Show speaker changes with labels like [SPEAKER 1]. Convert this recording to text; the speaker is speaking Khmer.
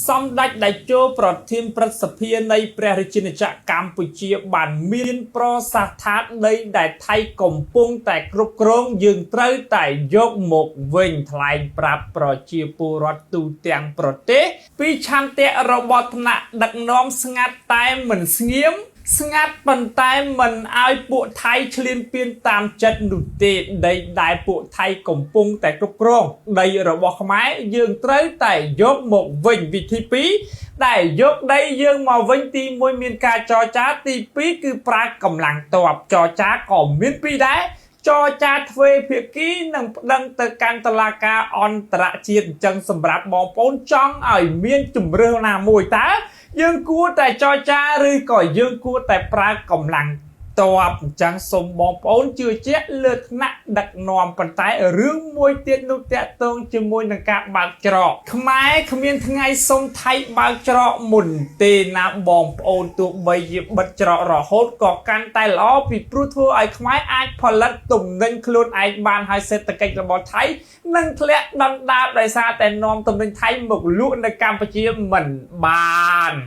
[SPEAKER 1] Some đạch đại chô pro thiênประสภีในព្រះរាជាណាចក្រកម្ពុជាបានមានប្រសាសន៍ថាដីដែលថៃកំពុងតែគ្រប់គ្រងយើងត្រូវតែយកមកវិញថ្លែងប្រាប់ប្រជាពលរដ្ឋទូទាំងប្រទេសពីឆន្ទៈរបស់ថ្នាក់ដឹកនាំស្ងាត់តែមិនស្ងៀមស្ងាត់ប៉ុន្តែមិនឲ្យពួកថៃឈ្លានពានតាមចិត្តនោះទេដីដែលពួកថៃកំពុងតែគ្រប់គ្រងដីរបស់ខ្មែរយើងត្រូវតែយកមកវិញវិធី2ដែលយកដីយើងមកវិញទី1មានការចរចាទី2គឺប្រើកម្លាំងទ័ពចរចាក៏មាន2ដែរចរចាទ្វេភាគីនឹងប្តឹងទៅកាន់តុលាការអន្តរជាតិអញ្ចឹងសម្រាប់បងប្អូនចង់ឲ្យមានជំរឿនណាមួយតើយើងគួរតែចរចាឬក៏យើងគួរតែប្រើកម្លាំងតបអញ្ចឹងសូមបងប្អូនជឿជាក់លើថ្នាក់ដឹកនាំប៉ុន្តែរឿងមួយទៀតនោះតាក់ទងជាមួយនឹងការបើកច្រកខ្មែរគ្មានថ្ងៃសុំថៃបើកច្រកមុនទេណាបងប្អូនទោះបីជាបិទច្រករហូតក៏កាន់តែល្អពីព្រោះធ្វើឲ្យខ្មែរអាចផលិតទំនិញខ្លួនឯងបានហើយសេដ្ឋកិច្ចរបស់ថៃនឹងធ្លាក់ដុនដាបដោយសារតែនាំទំនិញថៃមកលក់នៅកម្ពុជាមិនបាន